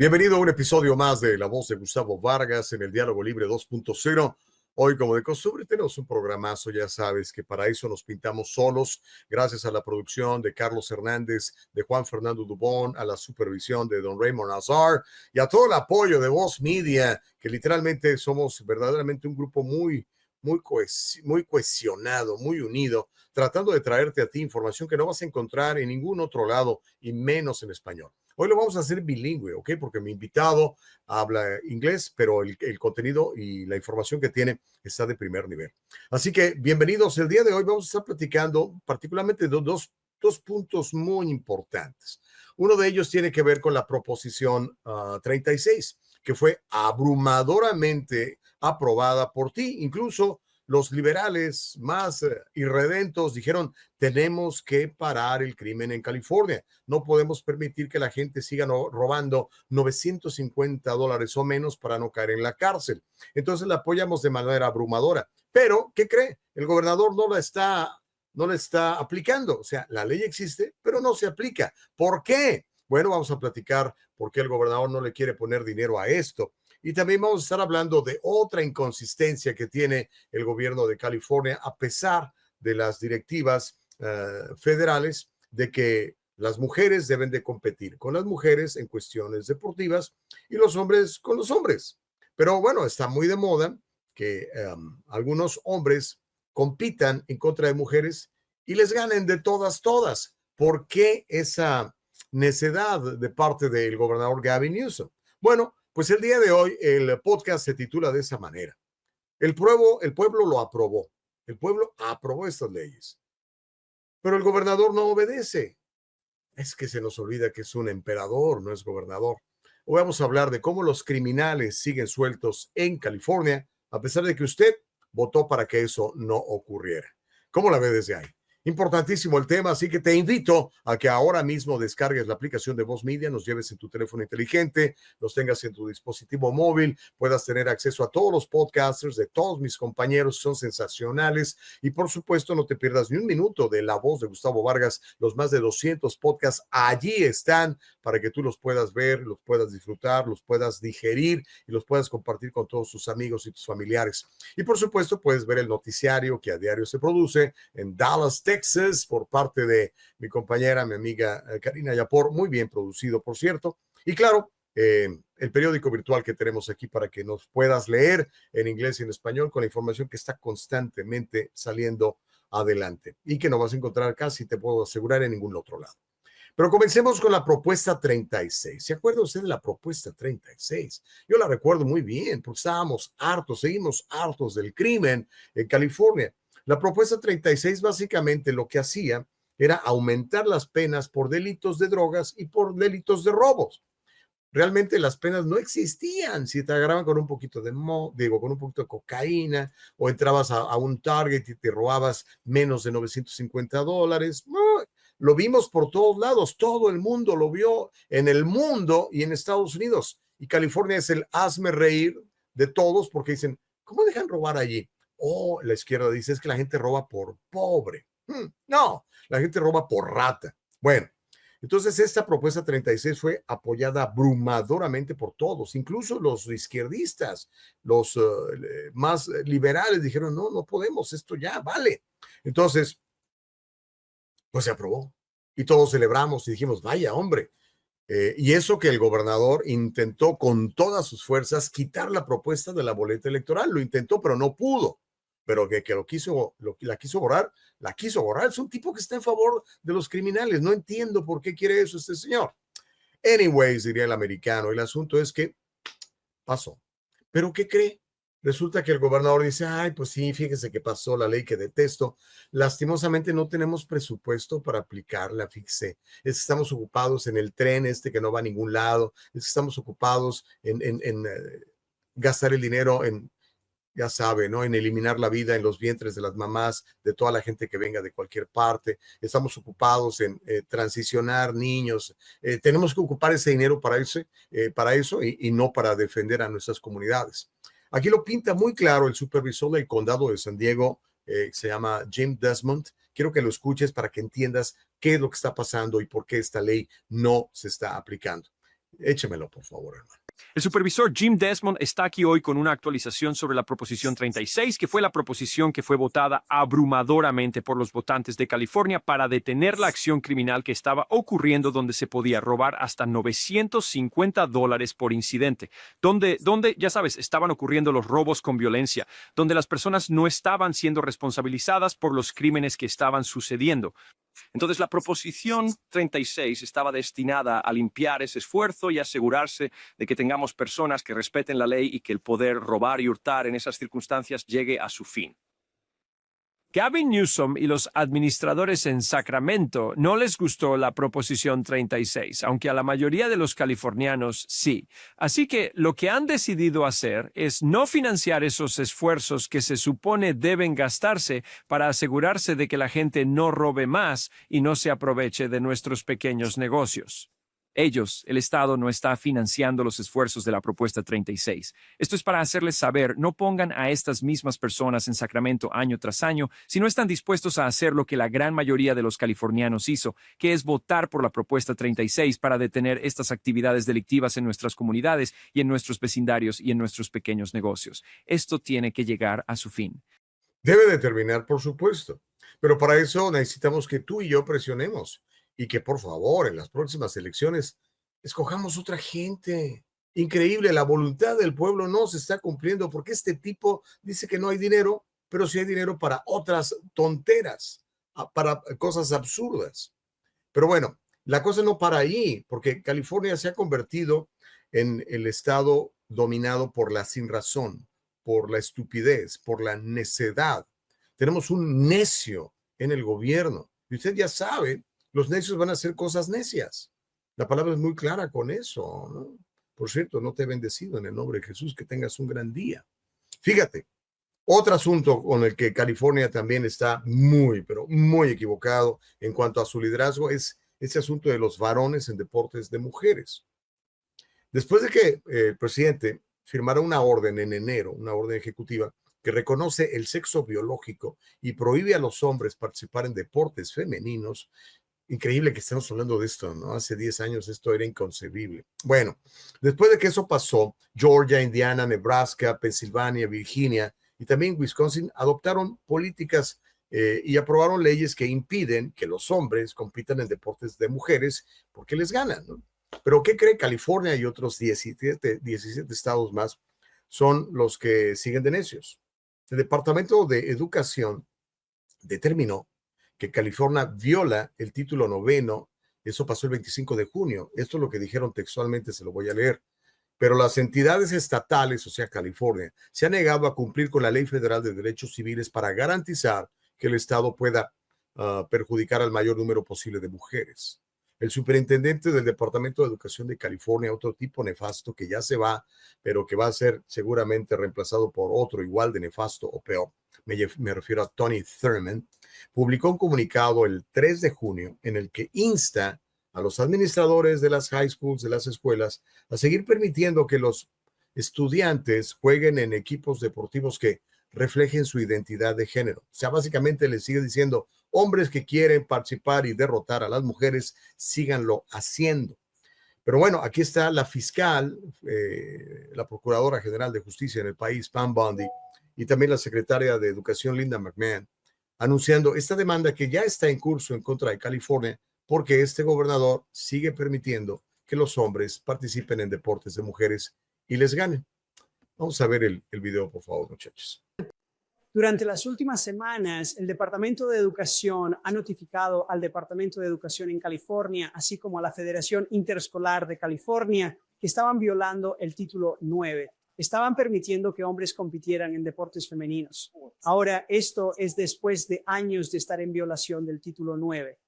Bienvenido a un episodio más de La Voz de Gustavo Vargas en el Diálogo Libre 2.0. Hoy, como de costumbre, tenemos un programazo. Ya sabes que para eso nos pintamos solos, gracias a la producción de Carlos Hernández, de Juan Fernando Dubón, a la supervisión de don Raymond Azar y a todo el apoyo de Voz Media, que literalmente somos verdaderamente un grupo muy cohesionado, muy unido, tratando de traerte a ti información que no vas a encontrar en ningún otro lado y menos en español. Hoy lo vamos a hacer bilingüe, ¿ok? Porque mi invitado habla inglés, pero el contenido y la información que tiene está de primer nivel. Así que bienvenidos. El día de hoy vamos a estar platicando particularmente de dos puntos muy importantes. Uno de ellos tiene que ver con la proposición 36, que fue abrumadoramente aprobada por ti. Incluso los liberales más irredentos dijeron: tenemos que parar el crimen en California. No podemos permitir que la gente siga robando $950 o menos para no caer en la cárcel. Entonces la apoyamos de manera abrumadora. Pero, ¿qué cree? El gobernador no la está aplicando. O sea, la ley existe, pero no se aplica. ¿Por qué? Bueno, vamos a platicar por qué el gobernador no le quiere poner dinero a esto. Y también vamos a estar hablando de otra inconsistencia que tiene el gobierno de California, a pesar de las directivas federales de que las mujeres deben de competir con las mujeres en cuestiones deportivas y los hombres con los hombres. Pero bueno, está muy de moda que algunos hombres compitan en contra de mujeres y les ganen de todas. ¿Por qué esa necedad de parte del gobernador Gavin Newsom? Bueno, pues el día de hoy el podcast se titula de esa manera. El pueblo lo aprobó. El pueblo aprobó estas leyes. Pero el gobernador no obedece. Es que se nos olvida que es un emperador, no es gobernador. Hoy vamos a hablar de cómo los criminales siguen sueltos en California, a pesar de que usted votó para que eso no ocurriera. ¿Cómo la ve desde ahí? Importantísimo el tema, así que te invito a que ahora mismo descargues la aplicación de Voz Media, nos lleves en tu teléfono inteligente, los tengas en tu dispositivo móvil, puedas tener acceso a todos los podcasters de todos mis compañeros, son sensacionales, y por supuesto no te pierdas ni un minuto de La Voz de Gustavo Vargas. Los más de 200 podcasts allí están para que tú los puedas ver, los puedas disfrutar, los puedas digerir y los puedas compartir con todos tus amigos y tus familiares. Y por supuesto puedes ver el noticiario que a diario se produce en Dallas, Texas, por parte de mi compañera, mi amiga Karina Yapor, muy bien producido, por cierto. Y claro, el periódico virtual que tenemos aquí para que nos puedas leer en inglés y en español con la información que está constantemente saliendo adelante y que no vas a encontrar casi, te puedo asegurar, en ningún otro lado. Pero comencemos con la propuesta 36. ¿Se acuerda usted de la propuesta 36? Yo la recuerdo muy bien porque seguimos hartos del crimen en California. La propuesta 36 básicamente lo que hacía era aumentar las penas por delitos de drogas y por delitos de robos. Realmente las penas no existían si te agarraban con un poquito con un poquito de cocaína o entrabas a un Target y te robabas menos de $950. No, lo vimos por todos lados, todo el mundo lo vio en el mundo y en Estados Unidos. Y California es el hazme reír de todos porque dicen, ¿cómo dejan robar allí? Oh, la izquierda dice, es que la gente roba por pobre. No, la gente roba por rata. Bueno, entonces esta propuesta 36 fue apoyada abrumadoramente por todos, incluso los izquierdistas, los más liberales dijeron, no podemos, esto ya vale. Entonces, pues se aprobó y todos celebramos y dijimos, vaya hombre. Y eso que el gobernador intentó con todas sus fuerzas quitar la propuesta de la boleta electoral, lo intentó, pero no pudo. Pero que la quiso borrar, la quiso borrar. Es un tipo que está en favor de los criminales. No entiendo por qué quiere eso este señor. Anyways, diría el americano, el asunto es que pasó. ¿Pero qué cree? Resulta que el gobernador dice, ay, pues sí, fíjese que pasó la ley que detesto. Lastimosamente no tenemos presupuesto para aplicarla, fíjese. Es que estamos ocupados en el tren que no va a ningún lado. Es que estamos ocupados en gastar el dinero en, ya sabe, ¿no? En eliminar la vida en los vientres de las mamás, de toda la gente que venga de cualquier parte. Estamos ocupados en transicionar niños. Tenemos que ocupar ese dinero para eso y no para defender a nuestras comunidades. Aquí lo pinta muy claro el supervisor del condado de San Diego, se llama Jim Desmond. Quiero que lo escuches para que entiendas qué es lo que está pasando y por qué esta ley no se está aplicando. Échemelo, por favor, hermano. El supervisor Jim Desmond está aquí hoy con una actualización sobre la Proposición 36, que fue la proposición que fue votada abrumadoramente por los votantes de California para detener la acción criminal que estaba ocurriendo, donde se podía robar hasta $950 por incidente, donde, ya sabes, estaban ocurriendo los robos con violencia, donde las personas no estaban siendo responsabilizadas por los crímenes que estaban sucediendo. Entonces, la Proposición 36 estaba destinada a limpiar ese esfuerzo y asegurarse de que tengamos personas que respeten la ley y que el poder robar y hurtar en esas circunstancias llegue a su fin. Gavin Newsom y los administradores en Sacramento no les gustó la Proposición 36, aunque a la mayoría de los californianos sí. Así que lo que han decidido hacer es no financiar esos esfuerzos que se supone deben gastarse para asegurarse de que la gente no robe más y no se aproveche de nuestros pequeños negocios. Ellos, el Estado, no está financiando los esfuerzos de la Propuesta 36. Esto es para hacerles saber, no pongan a estas mismas personas en Sacramento año tras año si no están dispuestos a hacer lo que la gran mayoría de los californianos hizo, que es votar por la Propuesta 36 para detener estas actividades delictivas en nuestras comunidades y en nuestros vecindarios y en nuestros pequeños negocios. Esto tiene que llegar a su fin. Debe de terminar, por supuesto. Pero para eso necesitamos que tú y yo presionemos. Y que por favor en las próximas elecciones escojamos otra gente. Increíble, la voluntad del pueblo no se está cumpliendo porque este tipo dice que no hay dinero, pero sí hay dinero para otras tonteras, para cosas absurdas. Pero bueno, la cosa no para ahí, porque California se ha convertido en el estado dominado por la sinrazón, por la estupidez, por la necedad. Tenemos un necio en el gobierno y usted ya sabe. Los necios van a hacer cosas necias. La palabra es muy clara con eso, ¿no? Por cierto, no te he bendecido en el nombre de Jesús, que tengas un gran día. Fíjate, otro asunto con el que California también está muy, pero muy equivocado en cuanto a su liderazgo es ese asunto de los varones en deportes de mujeres. Después de que el presidente firmara una orden en enero, una orden ejecutiva, que reconoce el sexo biológico y prohíbe a los hombres participar en deportes femeninos. Increíble que estemos hablando de esto, ¿no? Hace 10 años esto era inconcebible. Bueno, después de que eso pasó, Georgia, Indiana, Nebraska, Pensilvania, Virginia y también Wisconsin adoptaron políticas y aprobaron leyes que impiden que los hombres compitan en deportes de mujeres porque les ganan, ¿no? Pero ¿qué cree? California y otros 17 estados más son los que siguen de necios. El Departamento de Educación determinó que California viola el título 9, eso pasó el 25 de junio. Esto es lo que dijeron textualmente, se lo voy a leer. Pero las entidades estatales, o sea, California, se han negado a cumplir con la Ley Federal de Derechos Civiles para garantizar que el Estado pueda perjudicar al mayor número posible de mujeres. El superintendente del Departamento de Educación de California, otro tipo nefasto que ya se va, pero que va a ser seguramente reemplazado por otro igual de nefasto o peor, me refiero a Tony Thurman, publicó un comunicado el 3 de junio en el que insta a los administradores de las high schools, de las escuelas, a seguir permitiendo que los estudiantes jueguen en equipos deportivos que reflejen su identidad de género. O sea, básicamente les sigue diciendo, hombres que quieren participar y derrotar a las mujeres, síganlo haciendo. Pero bueno, aquí está la fiscal, la Procuradora General de Justicia en el país, Pam Bondi, y también la secretaria de Educación, Linda McMahon, anunciando esta demanda que ya está en curso en contra de California porque este gobernador sigue permitiendo que los hombres participen en deportes de mujeres y les ganen. Vamos a ver el video, por favor, muchachos. Durante las últimas semanas, el Departamento de Educación ha notificado al Departamento de Educación en California, así como a la Federación Interescolar de California, que estaban violando el título 9. Estaban permitiendo que hombres compitieran en deportes femeninos. Ahora, esto es después de años de estar en violación del título 9.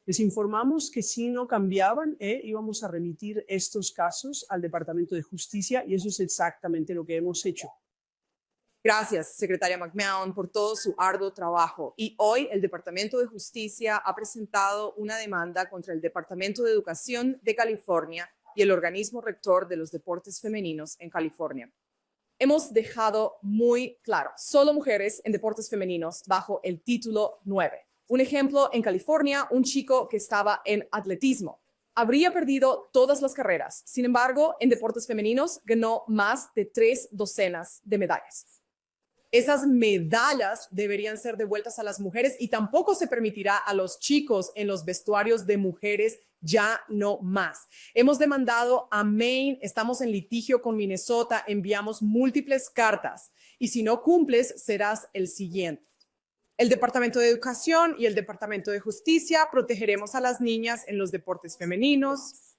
Les informamos que si no cambiaban, íbamos a remitir estos casos al Departamento de Justicia y eso es exactamente lo que hemos hecho. Gracias, secretaria McMahon, por todo su arduo trabajo. Y hoy el Departamento de Justicia ha presentado una demanda contra el Departamento de Educación de California y el organismo rector de los deportes femeninos en California. Hemos dejado muy claro, solo mujeres en deportes femeninos bajo el título 9. Un ejemplo, en California, un chico que estaba en atletismo. habría perdido todas las carreras. Sin embargo, en deportes femeninos ganó más de 3 docenas de medallas. Esas medallas deberían ser devueltas a las mujeres y tampoco se permitirá a los chicos en los vestuarios de mujeres, ya no más. Hemos demandado a Maine, estamos en litigio con Minnesota, enviamos múltiples cartas y si no cumples serás el siguiente. El Departamento de Educación y el Departamento de Justicia protegeremos a las niñas en los deportes femeninos.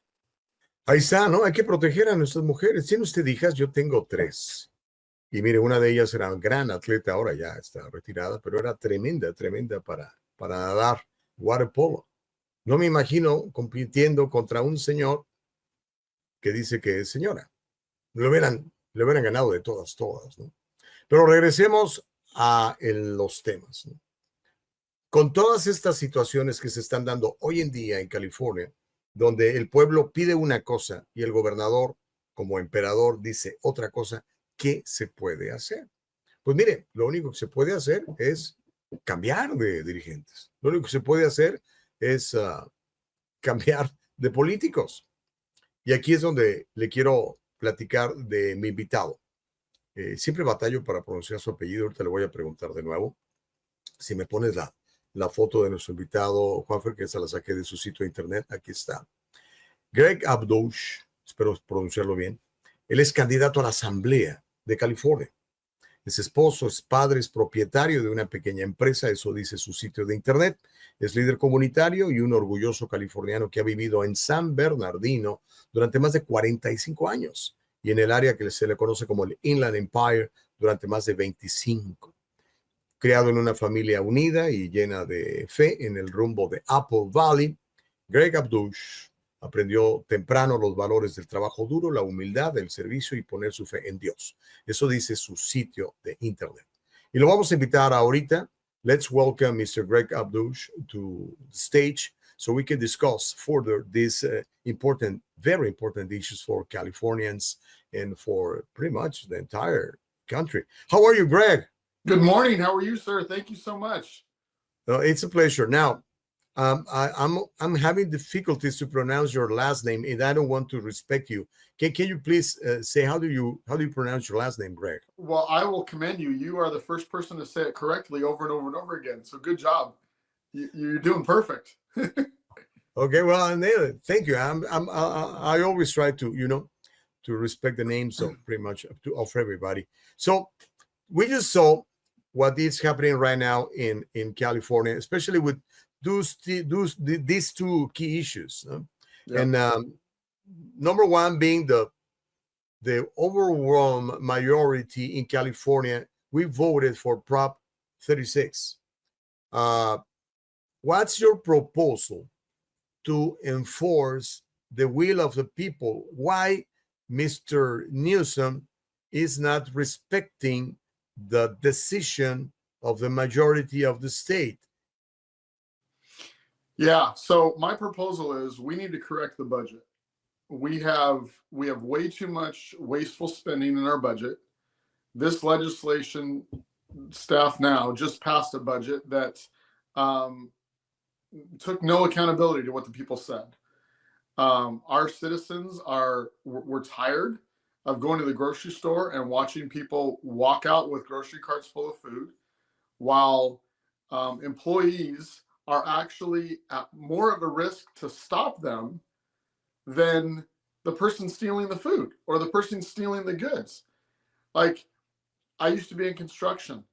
Ahí está, ¿no? Hay que proteger a nuestras mujeres. ¿Tiene usted hijas? Yo tengo 3. Y mire, una de ellas era un gran atleta, ahora ya está retirada, pero era tremenda para nadar waterpolo. No me imagino compitiendo contra un señor que dice que es señora. Le hubieran ganado de todas, ¿no? Pero regresemos a los temas, ¿no? Con todas estas situaciones que se están dando hoy en día en California, donde el pueblo pide una cosa y el gobernador, como emperador, dice otra cosa, ¿qué se puede hacer? Pues mire, lo único que se puede hacer es cambiar de dirigentes. Lo único que se puede hacer es cambiar de políticos. Y aquí es donde le quiero platicar de mi invitado. Siempre batallo para pronunciar su apellido. Ahorita le voy a preguntar de nuevo. Si me pones la foto de nuestro invitado, Juanfer, que esa la saqué de su sitio de internet, aquí está. Greg Abdouch, espero pronunciarlo bien. Él es candidato a la Asamblea de California. Es esposo, es padre, es propietario de una pequeña empresa, eso dice su sitio de internet. Es líder comunitario y un orgulloso californiano que ha vivido en San Bernardino durante más de 45 años y en el área que se le conoce como el Inland Empire durante más de 25. Criado en una familia unida y llena de fe en el rumbo de Apple Valley, Greg Abdouch aprendió temprano los valores del trabajo duro, la humildad, el servicio y poner su fe en Dios. Eso dice su sitio de internet. Y lo vamos a invitar ahorita. Let's welcome Mr. Greg Abdouch to the stage so we can discuss further these important, very important issues for Californians and for pretty much the entire country. How are you, Greg? Good morning. How are you, sir? Thank you so much. It's a pleasure. Now, I'm having difficulties to pronounce your last name, and I don't want to respect you. Can you please say how do you pronounce your last name, Greg? Well, I will commend you. You are the first person to say it correctly over and over and over again. So good job. You're doing perfect. Okay, well, I nailed it. Thank you. I always try to to respect the names of pretty much of everybody. So we just saw what is happening right now in California, especially with these two key issues. Yep. And number one being the overwhelming majority in California, we voted for Prop 36. What's your proposal to enforce the will of the people? Why Mr. Newsom is not respecting the decision of the majority of the state? Yeah. So my proposal is we need to correct the budget. We have way too much wasteful spending in our budget. This legislation staff now just passed a budget that took no accountability to what the people said. Our citizens we're tired of going to the grocery store and watching people walk out with grocery carts full of food while employees are actually at more of a risk to stop them than the person stealing the food or the person stealing the goods. Like, I used to be in construction,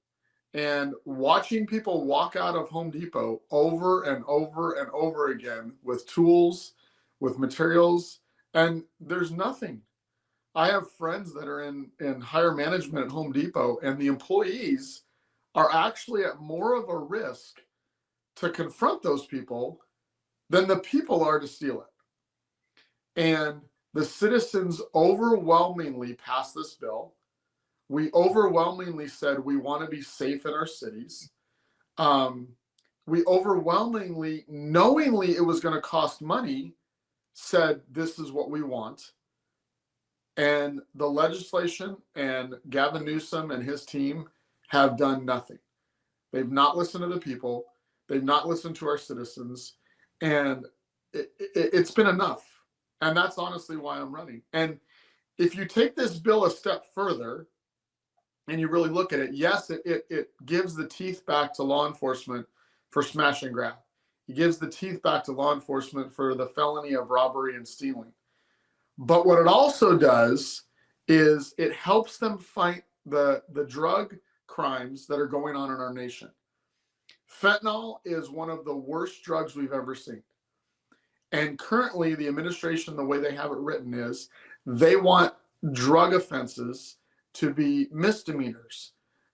and watching people walk out of Home Depot over and over and over again with tools, with materials, and there's nothing. I have friends that are in higher management at Home Depot, and the employees are actually at more of a risk to confront those people than the people are to steal it. And the citizens overwhelmingly passed this bill. We overwhelmingly said we want to be safe in our cities. We overwhelmingly, knowingly it was going to cost money, said this is what we want. And the legislation and Gavin Newsom and his team have done nothing. They've not listened to the people. They've not listened to our citizens. And it's been enough. And that's honestly why I'm running. And if you take this bill a step further and you really look at it, yes, it gives the teeth back to law enforcement for smash and grab. It gives the teeth back to law enforcement for the felony of robbery and stealing. But what it also does is it helps them fight the drug crimes that are going on in our nation. Fentanyl is one of the worst drugs we've ever seen. And currently, the administration, the way they have it written is they want drug offenses to be misdemeanors,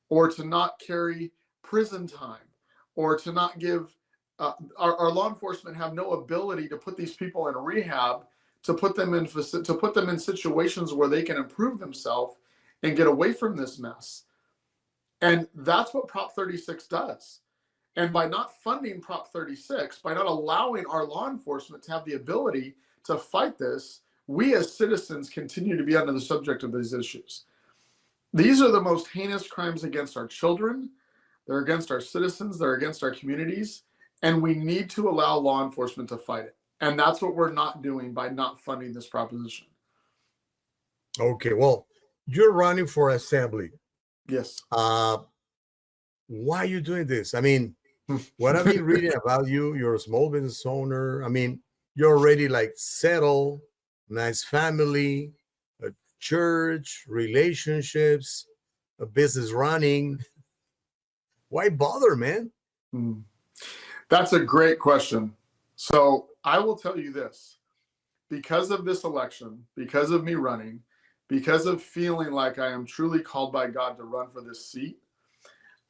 or to not carry prison time, or to not give our law enforcement have no ability to put these people in rehab, to put them in situations where they can improve themselves and get away from this mess. And that's what Prop 36 does. And by not funding Prop 36, by not allowing our law enforcement to have the ability to fight this, we as citizens continue to be under the subject of these issues. These are the most heinous crimes against our children. They're against our citizens. They're against our communities. And we need to allow law enforcement to fight it. And that's what we're not doing by not funding this proposition. Okay, well, you're running for assembly. Yes. Why are you doing this? I mean, what I've been reading about you, you're a small business owner. I mean, you're already like settled, nice family, a church, relationships, a business running. Why bother, man? That's a great question. So I will tell you this, because of this election, because of me running, because of feeling like I am truly called by God to run for this seat,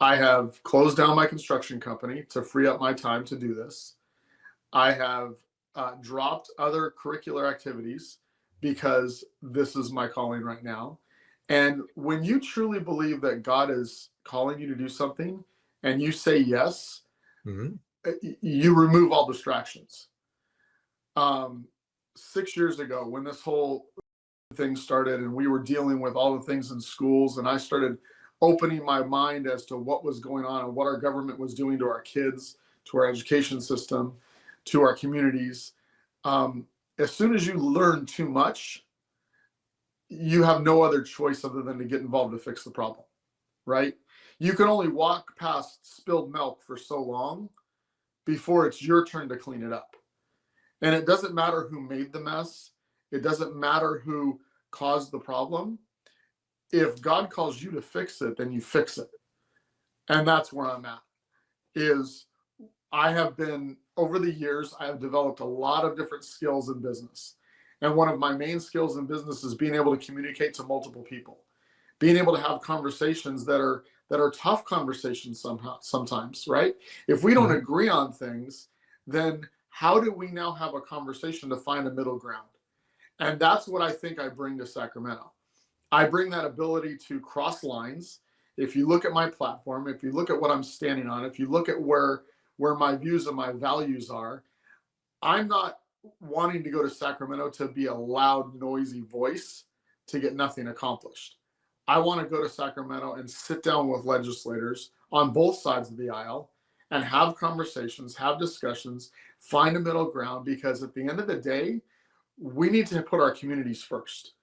I have closed down my construction company to free up my time to do this. I have dropped other curricular activities because this is my calling right now. And when you truly believe that God is calling you to do something and you say yes, you remove all distractions. 6 years ago, when this whole thing started and we were dealing with all the things in schools, and I started opening my mind as to what was going on and what our government was doing to our kids, to our education system, to our communities. As soon as you learn too much, you have no other choice other than to get involved to fix the problem, right? You can only walk past spilled milk for so long before it's your turn to clean it up. And it doesn't matter who made the mess. It doesn't matter who caused the problem. If God calls you to fix it, then you fix it. And that's where I'm at. Is I have been, over the years, I have developed a lot of different skills in business. And one of my main skills in business is being able to communicate to multiple people, being able to have conversations that are tough conversations sometimes, right? If we don't agree on things, then how do we now have a conversation to find a middle ground? And that's what I think I bring to Sacramento. I bring that ability to cross lines. If you look at my platform, if you look at what I'm standing on, if you look at where my views and my values are, I'm not wanting to go to Sacramento to be a loud, noisy voice to get nothing accomplished. I want to go to Sacramento and sit down with legislators on both sides of the aisle and have conversations, have discussions, find a middle ground, because at the end of the day, we need to put our communities first.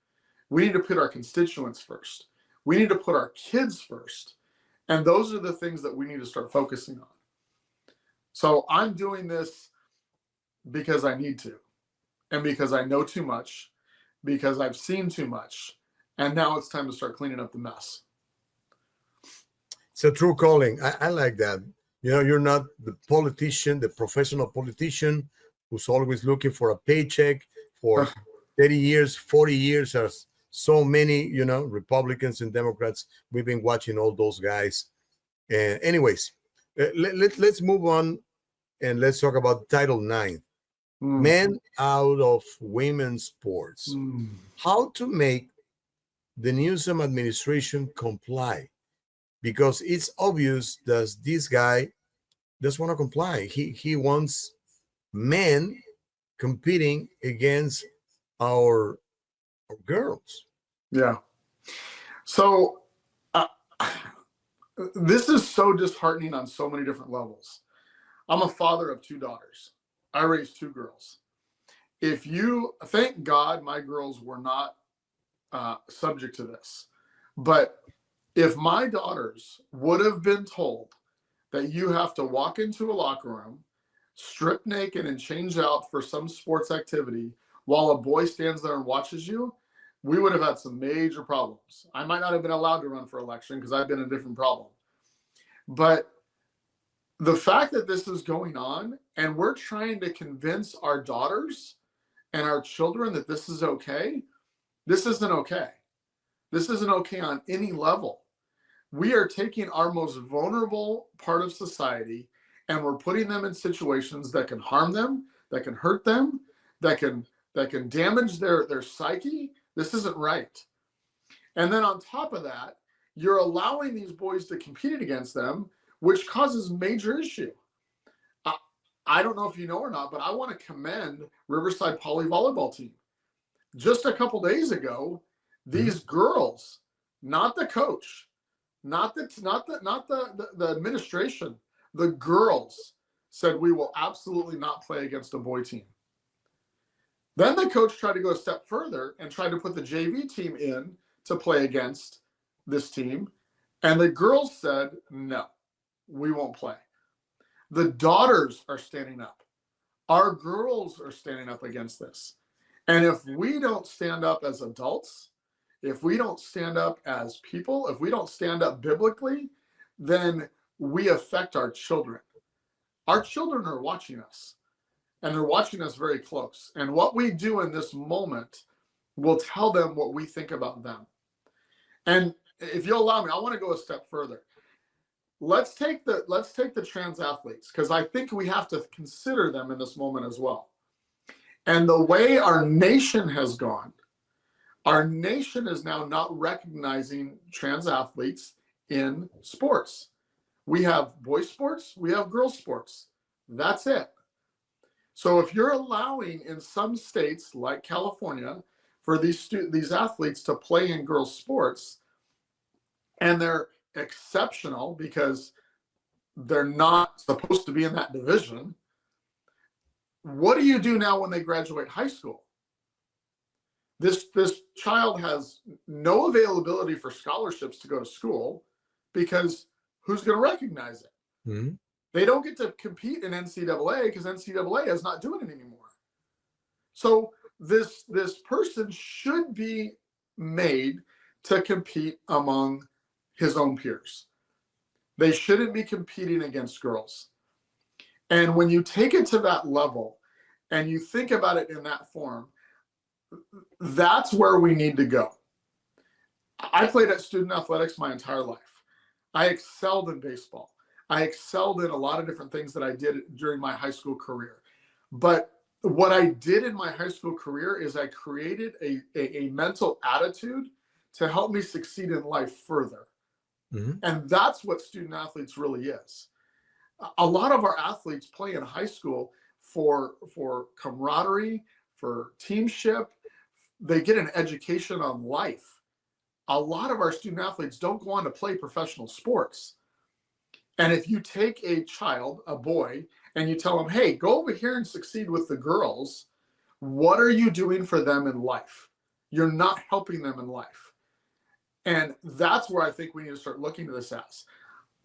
We need to put our constituents first. We need to put our kids first. And those are the things that we need to start focusing on. So I'm doing this because I need to, and because I know too much, because I've seen too much, and now it's time to start cleaning up the mess. It's a true calling. I like that. You know, you're not the politician, the professional politician who's always looking for a paycheck for 30 years, 40 years, as so many, you know, Republicans and Democrats. We've been watching all those guys. Anyways, let's move on and let's talk about Title IX. Men out of women's sports. How to make the Newsom administration comply? Because it's obvious that this guy doesn't want to comply. He wants men competing against our girls. Yeah. So this is so disheartening on so many different levels. I'm a father of 2 daughters. I raised 2 girls. if you, thank God my girls were not subject to this, but if my daughters would have been told that you have to walk into a locker room, strip naked and change out for some sports activity while a boy stands there and watches you, we would have had some major problems. I might not have been allowed to run for election because I've been a different problem. But the fact that this is going on and we're trying to convince our daughters and our children that this is okay, this isn't okay. This isn't okay on any level. We are taking our most vulnerable part of society and we're putting them in situations that can harm them, that can hurt them, that can damage their psyche. This isn't right. And then on top of that, you're allowing these boys to compete against them, which causes major issue. I don't know if you know or not, but I want to commend Riverside Poly volleyball team. Just a couple days ago, these girls, not the coach, not the administration, the girls said we will absolutely not play against a boy team. Then the coach tried to go a step further and tried to put the JV team in to play against this team. And the girls said, no, we won't play. The daughters are standing up. Our girls are standing up against this. And if we don't stand up as adults, if we don't stand up as people, if we don't stand up biblically, then we affect our children. Our children are watching us, and they're watching us very close. And what we do in this moment will tell them what we think about them. And if you'll allow me, I want to go a step further. Let's take the trans athletes, because I think we have to consider them in this moment as well. And the way our nation has gone, our nation is now not recognizing trans athletes in sports. We have boys sports, we have girls sports. That's it. So if you're allowing in some states like California for these athletes to play in girls sports, and they're exceptional because they're not supposed to be in that division, what do you do now when they graduate high school? This child has no availability for scholarships to go to school because who's going to recognize it? Mm-hmm. They don't get to compete in NCAA because NCAA is not doing it anymore. So this person should be made to compete among his own peers. They shouldn't be competing against girls. And when you take it to that level and you think about it in that form, that's where we need to go. I played at student athletics my entire life. I excelled in baseball. I excelled in a lot of different things that I did during my high school career. But what I did in my high school career is I created a mental attitude to help me succeed in life further. Mm-hmm. And that's what student athletes really is. A lot of our athletes play in high school for camaraderie, for teamship. They get an education on life. A lot of our student athletes don't go on to play professional sports. And if you take a child, a boy, and you tell them, hey, go over here and succeed with the girls, what are you doing for them in life? You're not helping them in life. And that's where I think we need to start looking to this as.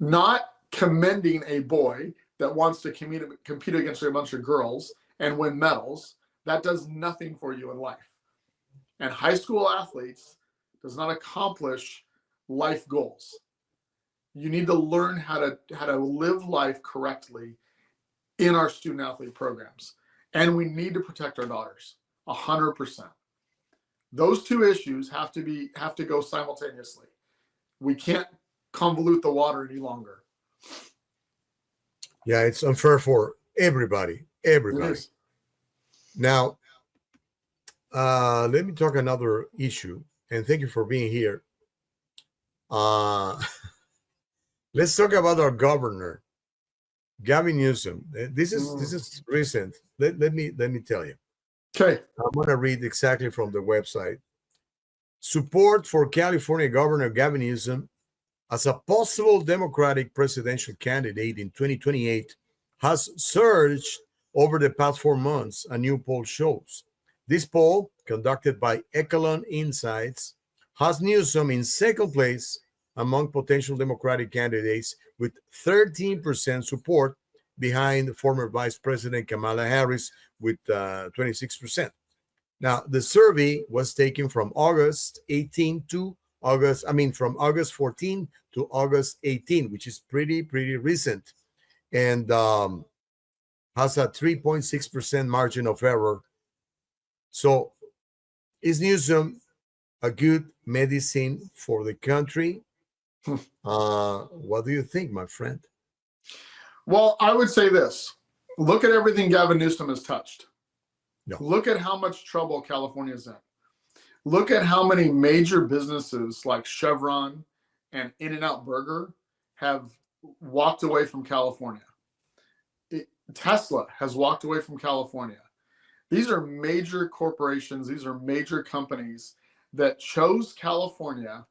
Not commending a boy that wants to compete against a bunch of girls and win medals. That does nothing for you in life. And high school athletes does not accomplish life goals. You need to learn how to live life correctly in our student athlete programs. And we need to protect our daughters 100%. Those two issues have to go simultaneously. We can't convolute the water any longer. Yeah, it's unfair for everybody. Now, let me talk another issue, and thank you for being here. Let's talk about our governor, Gavin Newsom. This is recent. Let me tell you. Okay. I'm going to read exactly from the website. Support for California Governor Gavin Newsom as a possible Democratic presidential candidate in 2028 has surged over the past 4 months, a new poll shows. This poll, conducted by Echelon Insights, has Newsom in second place among potential Democratic candidates with 13% support behind former Vice President Kamala Harris with 26%. Now, the survey was taken from August 14 to August 18, which is pretty recent, and has a 3.6% margin of error. So, is Newsom a good medicine for the country? What do you think, my friend? Well, I would say this. Look at everything Gavin Newsom has touched. No. Look at how much trouble California is in. Look at how many major businesses like Chevron and In-N-Out Burger have walked away from California. Tesla has walked away from California. These are major corporations. These are major companies that chose California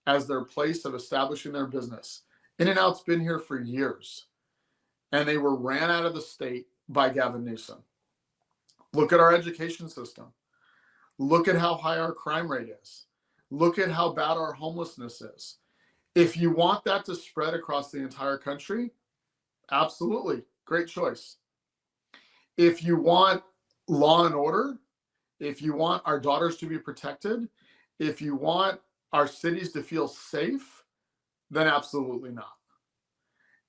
as their place of establishing their business. In-N-Out's been here for years, and they were ran out of the state by Gavin Newsom. Look at our education system. Look at how high our crime rate is. Look at how bad our homelessness is. If you want that to spread across the entire country, absolutely, great choice. If you want law and order, if you want our daughters to be protected, if you want our cities to feel safe, then absolutely not.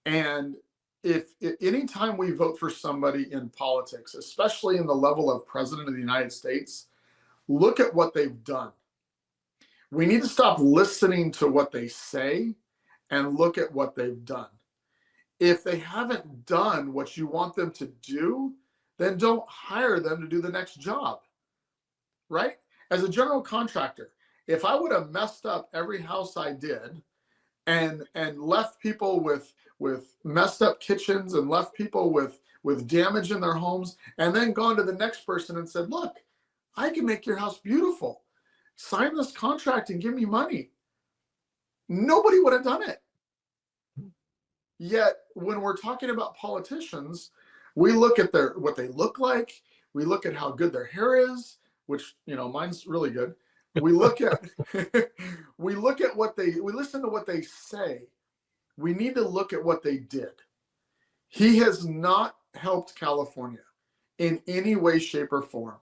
And if anytime we vote for somebody in politics, especially in the level of president of the United States, look at what they've done. We need to stop listening to what they say and look at what they've done. If they haven't done what you want them to do, then don't hire them to do the next job, right? As a general contractor, if I would have messed up every house I did and left people with messed up kitchens and left people with damage in their homes, and then gone to the next person and said, look, I can make your house beautiful. Sign this contract and give me money. Nobody would have done it. Yet when we're talking about politicians, we look at what they look like. We look at how good their hair is, which, mine's really good. We look at we listen to what they say. We need to look at what they did. He has not helped California in any way, shape, or form.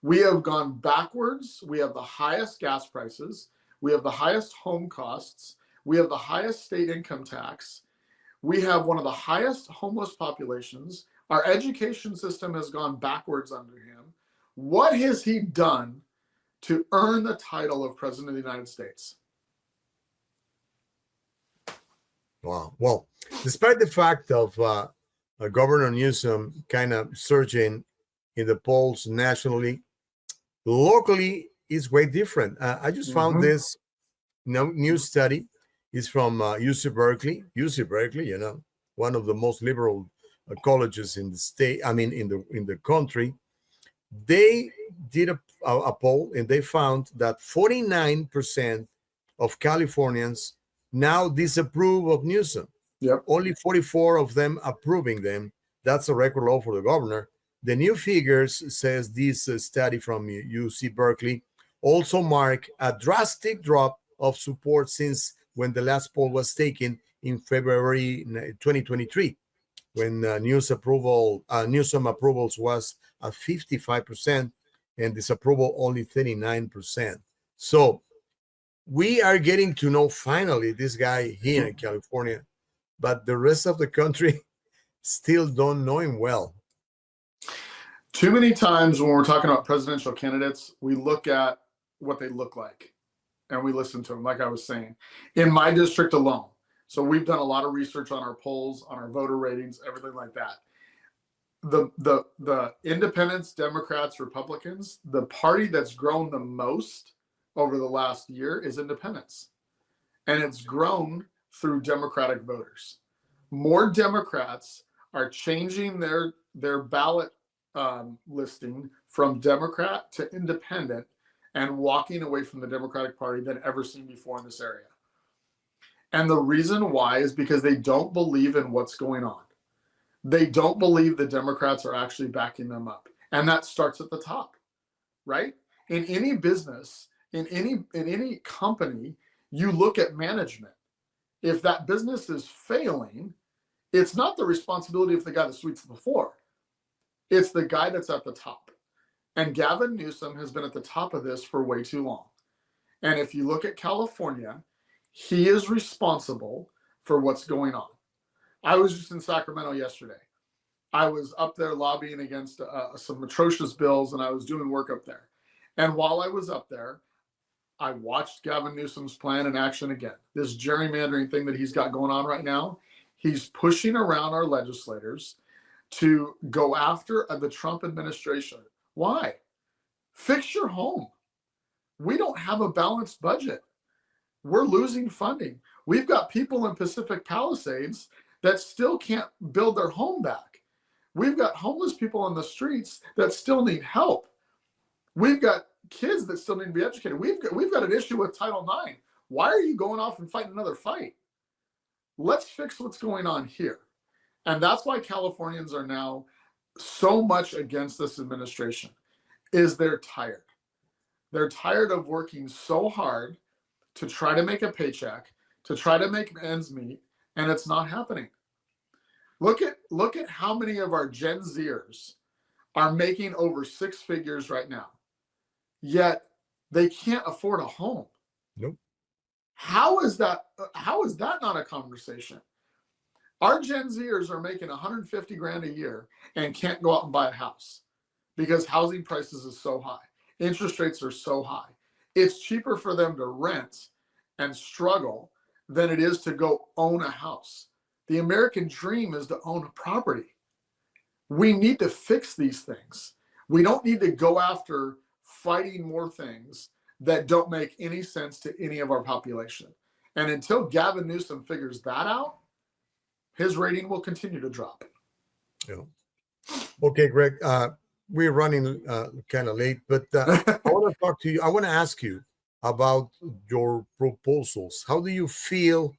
We have gone backwards. We have the highest gas prices. We have the highest home costs. We have the highest state income tax. We have one of the highest homeless populations. Our education system has gone backwards under him. What has he done to earn the title of President of the United States? Wow. Well, despite the fact of Governor Newsom kind of surging in the polls nationally, locally is way different. I just found this new study. It's from UC Berkeley. UC Berkeley, one of the most liberal colleges in the state. I mean, in the country. They did a poll, and they found that 49% of Californians now disapprove of Newsom. Yep. Only 44 of them approving them. That's a record low for the governor. The new figures, says this study from UC Berkeley, also mark a drastic drop of support since when the last poll was taken in February 2023, when Newsom approvals was at 55% and disapproval only 39%. So we are getting to know finally this guy here in California, but the rest of the country still don't know him well. Too many times when we're talking about presidential candidates, we look at what they look like and we listen to them, like I was saying. In my district alone, so we've done a lot of research on our polls, on our voter ratings, everything like that. The independents, Democrats, Republicans, the party that's grown the most over the last year is independents. And it's grown through Democratic voters. More Democrats are changing their ballot listing from Democrat to independent and walking away from the Democratic Party than ever seen before in this area. And the reason why is because they don't believe in what's going on. They don't believe the Democrats are actually backing them up. And that starts at the top, right? In any business, in any company, you look at management. If that business is failing, it's not the responsibility of the guy that sweeps the floor. It's the guy that's at the top. And Gavin Newsom has been at the top of this for way too long. And if you look at California, he is responsible for what's going on. I was just in Sacramento yesterday. I was up there lobbying against some atrocious bills, and I was doing work up there. And while I was up there, I watched Gavin Newsom's plan in action again. This gerrymandering thing that he's got going on right now, he's pushing around our legislators to go after the Trump administration. Why? Fix your home. We don't have a balanced budget. We're losing funding. We've got people in Pacific Palisades that still can't build their home back. We've got homeless people on the streets that still need help. We've got kids that still need to be educated. We've got an issue with Title IX. Why are you going off and fighting another fight? Let's fix what's going on here. And that's why Californians are now so much against this administration, is they're tired. They're tired of working so hard to try to make a paycheck, to try to make ends meet, and it's not happening. Look at how many of our Gen Zers are making over six figures right now, yet they can't afford a home. Nope. How is that not a conversation? Our Gen Zers are making 150 grand a year and can't go out and buy a house because housing prices is so high. Interest rates are so high. It's cheaper for them to rent and struggle than it is to go own a house. The American dream is to own a property. We need to fix these things. We don't need to go after fighting more things that don't make any sense to any of our population. And until Gavin Newsom figures that out, his rating will continue to drop. Yeah. Okay, Greg, we're running kind of late, but I want to talk to you. I want to ask you about your proposals. How do you feel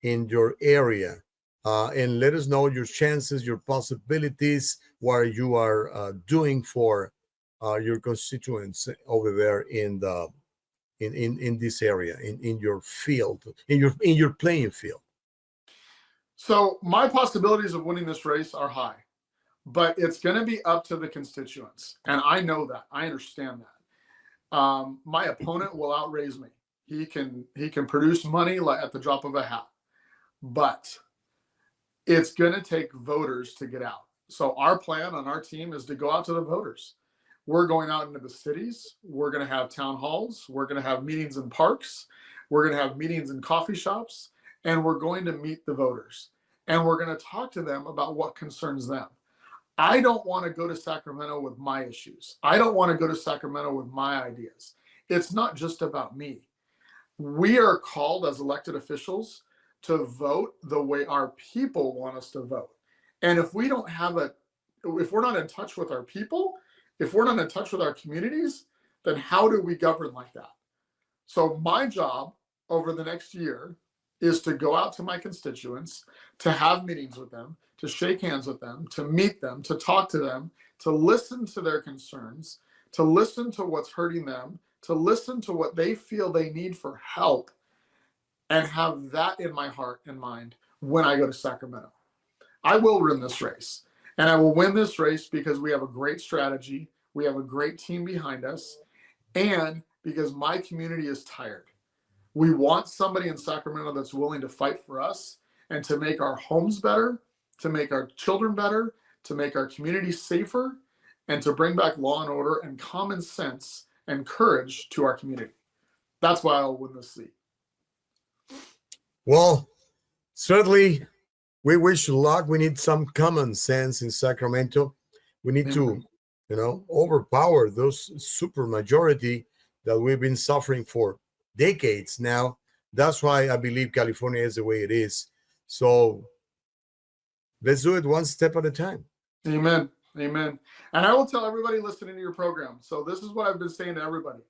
in your area? And let us know your chances, your possibilities, what you are doing for your constituents over there in this area, in your field, in your playing field. So my possibilities of winning this race are high, but it's going to be up to the constituents. And I know that. I understand that. My opponent will outraise me. He can produce money at the drop of a hat, but it's going to take voters to get out. So our plan on our team is to go out to the voters. We're going out into the cities. We're going to have town halls. We're going to have meetings in parks. We're going to have meetings in coffee shops. And we're going to meet the voters. And we're going to talk to them about what concerns them. I don't want to go to Sacramento with my issues. I don't want to go to Sacramento with my ideas. It's not just about me. We are called as elected officials to vote the way our people want us to vote. And if we don't have if we're not in touch with our people, if we're not in touch with our communities, then how do we govern like that? So my job over the next year is to go out to my constituents, to have meetings with them, to shake hands with them, to meet them, to talk to them, to listen to their concerns, to listen to what's hurting them, to listen to what they feel they need for help, and have that in my heart and mind when I go to Sacramento. I will win this race. And I will win this race because we have a great strategy, we have a great team behind us, and because my community is tired. We want somebody in Sacramento that's willing to fight for us and to make our homes better, to make our children better, to make our community safer, and to bring back law and order and common sense and courage to our community. That's why I'll win this seat. Well, certainly we wish you luck. We need some common sense in Sacramento. We need to, overpower those super majority that we've been suffering for decades now. That's why I believe California is the way it is. So let's do it one step at a time. Amen. Amen. And I will tell everybody listening to your program. So this is what I've been saying to everybody.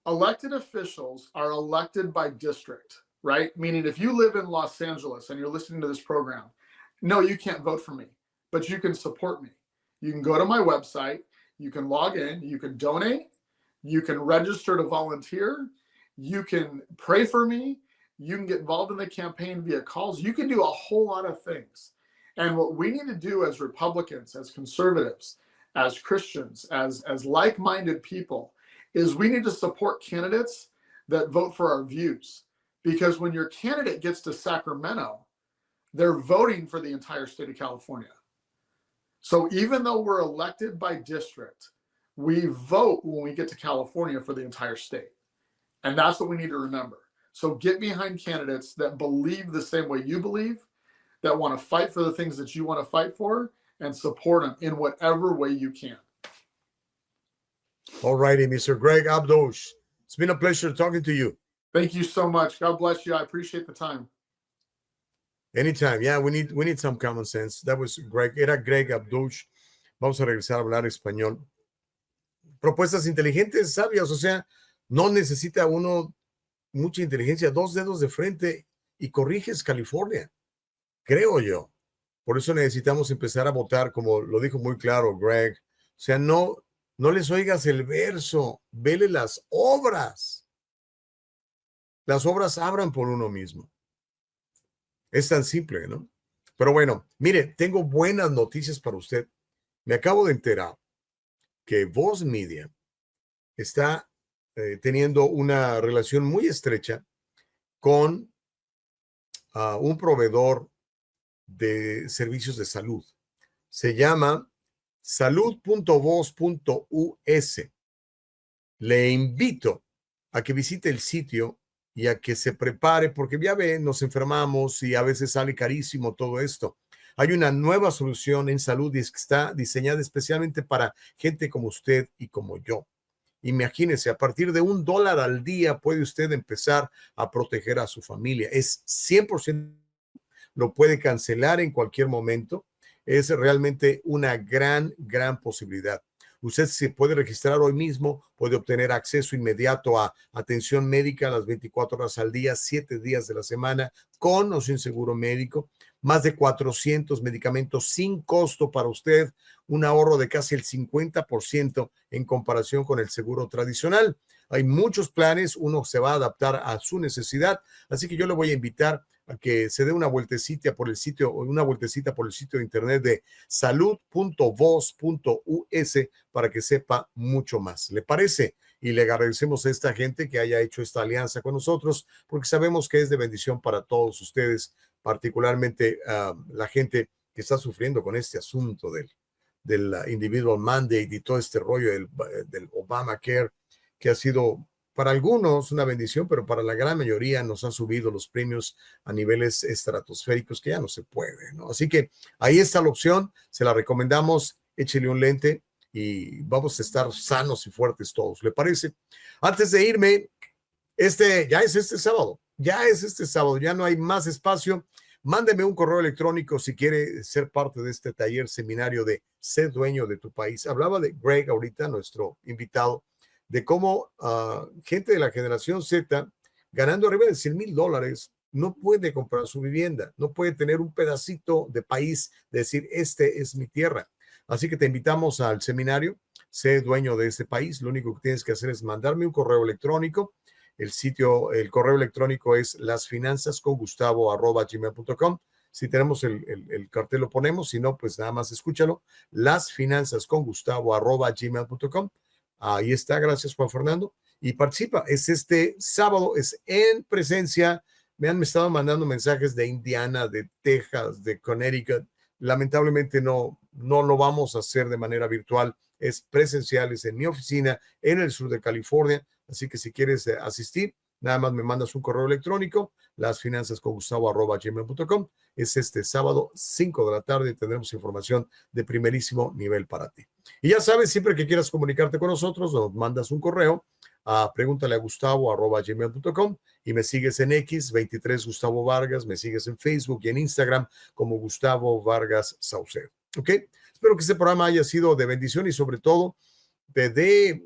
Elected officials are elected by district, right? Meaning if you live in Los Angeles and you're listening to this program, no, you can't vote for me, but you can support me. You can go to my website, you can log in, you can donate, you can register to volunteer, you can pray for me, you can get involved in the campaign via calls, you can do a whole lot of things. And what we need to do as Republicans, as conservatives, as Christians, as like-minded people, is we need to support candidates that vote for our views. Because when your candidate gets to Sacramento, they're voting for the entire state of California. So even though we're elected by district, we vote when we get to California for the entire state. And that's what we need to remember. So get behind candidates that believe the same way you believe, that want to fight for the things that you want to fight for, and support them in whatever way you can. All righty, Mr. Greg Abdouch. It's been a pleasure talking to you. Thank you so much. God bless you. I appreciate the time. Anytime. Yeah, we need some common sense. That was Greg. Era Greg Abdouch. Vamos a regresar a hablar español. Propuestas inteligentes, sabias. O sea, no necesita uno mucha inteligencia. 2 dedos de frente y corriges California. Creo yo. Por eso necesitamos empezar a votar, como lo dijo muy claro Greg. O sea, no les oigas el verso, vele las obras. Las obras abran por uno mismo. Es tan simple, ¿no? Pero bueno, mire, tengo buenas noticias para usted. Me acabo de enterar que Voz Media está teniendo una relación muy estrecha con un proveedor de servicios de salud. Se llama salud.voz.us. Le invito a que visite el sitio y a que se prepare, porque ya ve, nos enfermamos y a veces sale carísimo todo esto. Hay una nueva solución en salud y es que está diseñada especialmente para gente como usted y como yo. Imagínese, a partir de $1 al día puede usted empezar a proteger a su familia. Es 100%, lo puede cancelar en cualquier momento. Es realmente una gran posibilidad. Usted se puede registrar hoy mismo, puede obtener acceso inmediato a atención médica a las 24 horas al día, 7 días de la semana, con o sin seguro médico, más de 400 medicamentos sin costo para usted, un ahorro de casi el 50% en comparación con el seguro tradicional. Hay muchos planes, uno se va a adaptar a su necesidad, así que yo le voy a invitar a que se dé una vueltecita por el sitio de internet de salud.voz.us para que sepa mucho más. ¿Le parece? Y le agradecemos a esta gente que haya hecho esta alianza con nosotros, porque sabemos que es de bendición para todos ustedes, particularmente la gente que está sufriendo con este asunto del individual mandate y todo este rollo del Obamacare, que ha sido para algunos una bendición, pero para la gran mayoría nos han subido los premios a niveles estratosféricos que ya no se puede, ¿no? Así que ahí está la opción, se la recomendamos, échele un lente y vamos a estar sanos y fuertes todos, ¿le parece? Antes de irme, ya es este sábado, ya no hay más espacio. Mándeme un correo electrónico si quiere ser parte de este taller seminario de Sé Dueño de tu País. Hablaba de Greg ahorita, nuestro invitado, de cómo gente de la generación Z, ganando arriba de $100,000, no puede comprar su vivienda, no puede tener un pedacito de país, decir, este es mi tierra. Así que te invitamos al seminario, Sé Dueño de este País. Lo único que tienes que hacer es mandarme un correo electrónico. El correo electrónico es lasfinanzascongustavo@gmail.com. Si tenemos el cartel lo ponemos, si no, pues nada más escúchalo, lasfinanzascongustavo@gmail.com. Ahí está, gracias Juan Fernando. Y participa, es este sábado, es en presencia. Me han estado mandando mensajes de Indiana, de Texas, de Connecticut. Lamentablemente no lo vamos a hacer de manera virtual, es presencial, es en mi oficina en el sur de California. Así que si quieres asistir, nada más me mandas un correo electrónico, lasfinanzascongustavo@gmail.com. Es este sábado, 5 de la tarde, y tendremos información de primerísimo nivel para ti. Y ya sabes, siempre que quieras comunicarte con nosotros, nos mandas un correo a pregúntale a Gustavo@gmail.com y me sigues en X, 23 Gustavo Vargas, me sigues en Facebook y en Instagram como Gustavo Vargas Saucedo. ¿Ok? Espero que este programa haya sido de bendición y sobre todo te dé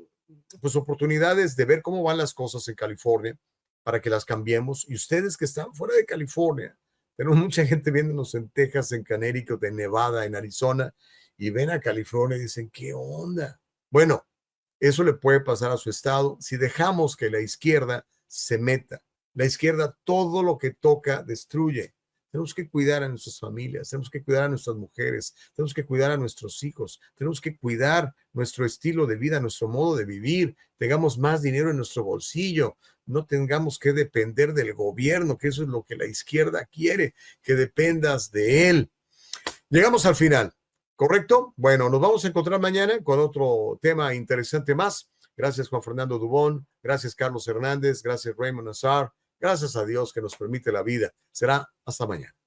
pues oportunidades de ver cómo van las cosas en California para que las cambiemos. Y ustedes que están fuera de California, Tenemos mucha gente viéndonos en Texas, en Connecticut, en Nevada, en Arizona, y ven a California y dicen, ¿qué onda? Bueno, eso le puede pasar a su estado si dejamos que la izquierda se meta. La izquierda todo lo que toca destruye. Tenemos que cuidar a nuestras familias, tenemos que cuidar a nuestras mujeres, tenemos que cuidar a nuestros hijos, tenemos que cuidar nuestro estilo de vida, nuestro modo de vivir, tengamos más dinero en nuestro bolsillo, no tengamos que depender del gobierno, que eso es lo que la izquierda quiere, que dependas de él. Llegamos al final, ¿correcto? Bueno, nos vamos a encontrar mañana con otro tema interesante más. Gracias, Juan Fernando Dubón. Gracias, Carlos Hernández. Gracias, Raymond Nazar. Gracias a Dios que nos permite la vida. Será hasta mañana.